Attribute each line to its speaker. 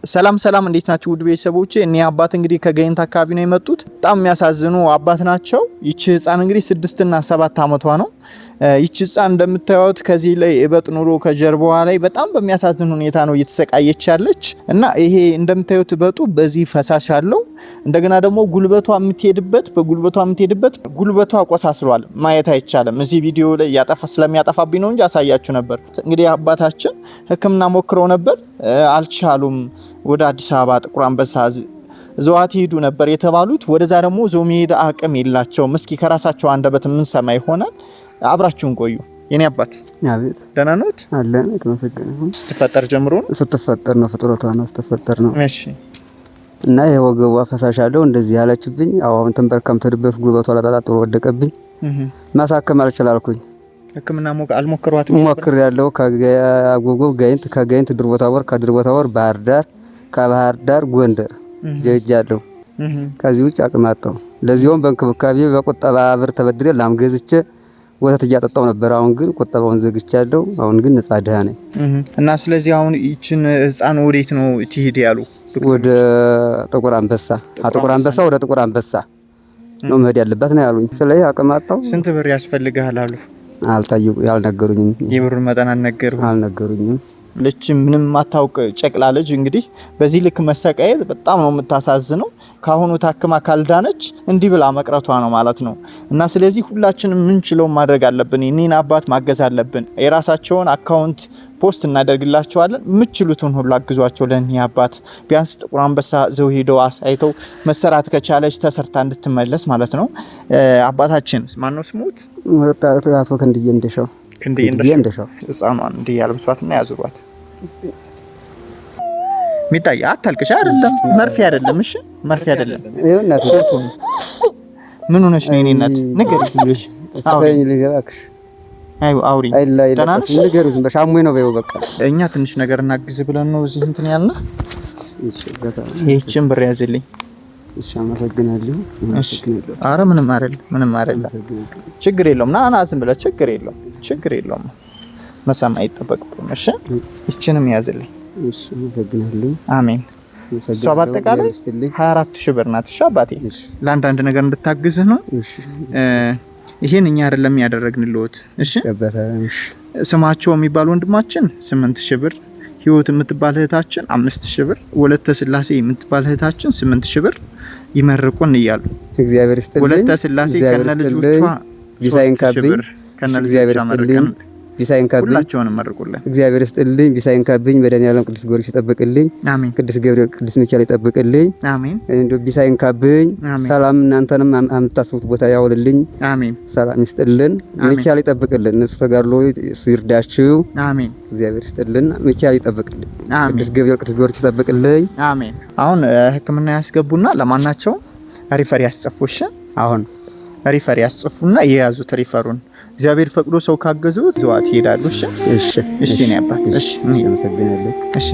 Speaker 1: ሰላም ሰላም እንዴት ናችሁ ውድ ቤተሰቦቼ? እኔ አባት እንግዲህ ከጋይንት አካባቢ ነው የመጡት። በጣም የሚያሳዝኑ አባት ናቸው። ይቺ ህፃን እንግዲህ 6 እና 7 አመቷ ነው። ይቺ ህፃን እንደምታዩት ከዚህ ላይ እበጥ ኑሮ ከጀርባዋ ላይ በጣም በሚያሳዝን ሁኔታ ነው እየተሰቃየች ያለች እና ይሄ እንደምታዩት እበጡ በዚህ ፈሳሽ አለው። እንደገና ደግሞ ጉልበቷ የምትሄድበት ጉልበቷ ቆሳስሏል። ማየት አይቻልም። እዚህ ቪዲዮ ላይ ስለሚያጠፋብኝ ነው እንጂ አሳያችሁ ነበር። እንግዲህ አባታችን ህክምና ሞክረው ነበር፣ አልቻሉም። ወደ አዲስ አበባ ጥቁር አንበሳ ዘዋት ሄዱ ነበር የተባሉት። ወደዛ ደግሞ ዞ መሄድ አቅም የላቸውም። እስኪ ከራሳቸው አንደበት ምን ሰማ ይሆናል። አብራችሁን ቆዩ። የኔ አባት
Speaker 2: አቤት፣
Speaker 1: ደህና ነዎት?
Speaker 2: አለን ተመስገን።
Speaker 1: ስትፈጠር ጀምሮ ነው?
Speaker 2: ስትፈጠር ነው ፍጥረቷ ነው ስትፈጠር ነው።
Speaker 1: እሺ።
Speaker 2: እና የወገቧ ፈሳሽ አለው እንደዚህ ያለችብኝ። አሁን ተንበርከም ተድበት ጉልበቷ ለጣጣጥሮ ወደቀብኝ። ማሳከም አልቻልኩኝ። ህክምና አልሞከሯትም? ሞክር ያለው ከጋይንት ድርቦታ ወር ከድርቦታ ወር ባህር ዳር ከባህር ዳር ጎንደር ጀጃለሁ። ከዚህ ውጭ አቅማጣው ለዚሁም በእንክብካቤ በቁጠባ ብር ተበድሬ ላም ገዝቼ ወተት እያጠጣው ነበር። አሁን ግን ቁጠባውን ዘግቻለሁ። አሁን ግን ነፃ ደሃ ነኝ።
Speaker 1: እና ስለዚህ አሁን ይችን ህፃን ወዴት ነው ትሄድ ያሉ?
Speaker 2: ወደ ጥቁር አንበሳ ወደ ጥቁር አንበሳ ነው መሄድ ያለበት ነው ያሉኝ። ስለዚህ አቅማጣው
Speaker 1: ስንት ብር ያስፈልጋል አሉ?
Speaker 2: ያልነገሩኝም።
Speaker 1: የብሩን መጠን
Speaker 2: አልነገሩኝም።
Speaker 1: ልጅ ምንም ማታውቅ ጨቅላ ልጅ እንግዲህ በዚህ ልክ መሰቃየት በጣም ነው የምታሳዝነው። ካሁኑ ታክማ ካልዳነች እንዲህ ብላ መቅረቷ ነው ማለት ነው። እና ስለዚህ ሁላችንም ምንችለው ማድረግ አለብን። እኔን አባት ማገዝ አለብን። የራሳቸውን አካውንት ፖስት እናደርግላቸዋለን። ምችሉትን ሁሉ አግዟቸው ለኔ አባት። ቢያንስ ጥቁር አንበሳ ዘው ሄደው አሳይተው መሰራት ከቻለች ተሰርታ እንድትመለስ ማለት ነው። አባታችን ማን ነው ስሙት?
Speaker 2: አቶ ክንድዬ እንደሻው
Speaker 1: ህፃኗን እንዲህ ያልብሷትና ያዙሯት። ሚታይ አታልቅሽ። አይደለም መርፌ አይደለም። እሺ መርፌ አይደለም።
Speaker 2: ይኸውናት
Speaker 1: ምን ሆነሽ ነው የኔ እናት? ንገሪኝ ዝም ብለሽ አውሪ። ደህና ነሽ?
Speaker 2: ንገሪኝ ዝም ብለሽ አሞኝ ነው በይው በቃ።
Speaker 1: እኛ ትንሽ ነገር እናግዝ ብለን ነው እዚህ እንትን ያልና። ይህችን ብር ያዝልኝ።
Speaker 2: እሺ አመሰግናለሁ።
Speaker 1: አረ ምንም አይደለም። ችግር የለውም። ና ዝም ብለህ ችግር የለውም። መሳም አይጠበቅብም። እሺ ይህችንም ያዝልኝ።
Speaker 2: እሺ አመሰግናለሁ።
Speaker 1: አሜን። እሷ በአጠቃላይ 24000 ብር ናት። እሺ አባቴ ለአንዳንድ ነገር እንድታግዝህ ነው።
Speaker 2: እሺ
Speaker 1: ይሄን እኛ አይደለም ያደረግንልዎት። እሺ ስማቸው የሚባል ወንድማችን 8000 ብር፣ ህይወት የምትባል እህታችን 5000 ብር፣ ወለተ ስላሴ የምትባል እህታችን 8000 ብር ይመርቁን እያሉ
Speaker 2: እግዚአብሔር ይስጥልኝ።
Speaker 1: ወለተ ስላሴ ከነልጆቿ
Speaker 2: ቢሳይንካብኝ
Speaker 1: ከነልጆቿ መርቀን
Speaker 2: ቢሳይንካብኝ
Speaker 1: ሁላቸውንም መርቁልን።
Speaker 2: እግዚአብሔር ይስጥልኝ። ቢሳይንካብኝ መድኃኒዓለም ቅዱስ ጊዮርጊስ ይጠብቅልኝ።
Speaker 1: አሜን።
Speaker 2: ቅዱስ ገብርኤል ቅዱስ ሚካኤል ይጠብቅልኝ።
Speaker 1: አሜን።
Speaker 2: እንደው ቢሳይንካብኝ ሰላም እናንተንም አምታስቡት ቦታ ያውልልኝ።
Speaker 1: አሜን።
Speaker 2: ሰላም ይስጥልን። ሚካኤል ይጠብቅልን። እሱ ተጋድሎ እሱ ይርዳችሁ።
Speaker 1: አሜን።
Speaker 2: እግዚአብሔር ይስጥልን። ሚካኤል ይጠብቅልኝ። ቅዱስ ገብርኤል ቅዱስ ጊዮርጊስ ይጠብቅልኝ።
Speaker 1: አሜን። አሁን ህክምና ያስገቡና ለማናቸው ሪፈር ያስጽፉሽ። አሁን ሪፈር ያስጽፉና የያዙት ሪፈሩን እግዚአብሔር ፈቅዶ ሰው ካገዙት ዘዋት ይሄዳሉ። እሺ እኔ አባት። እሺ አመሰግናለሁ። እሺ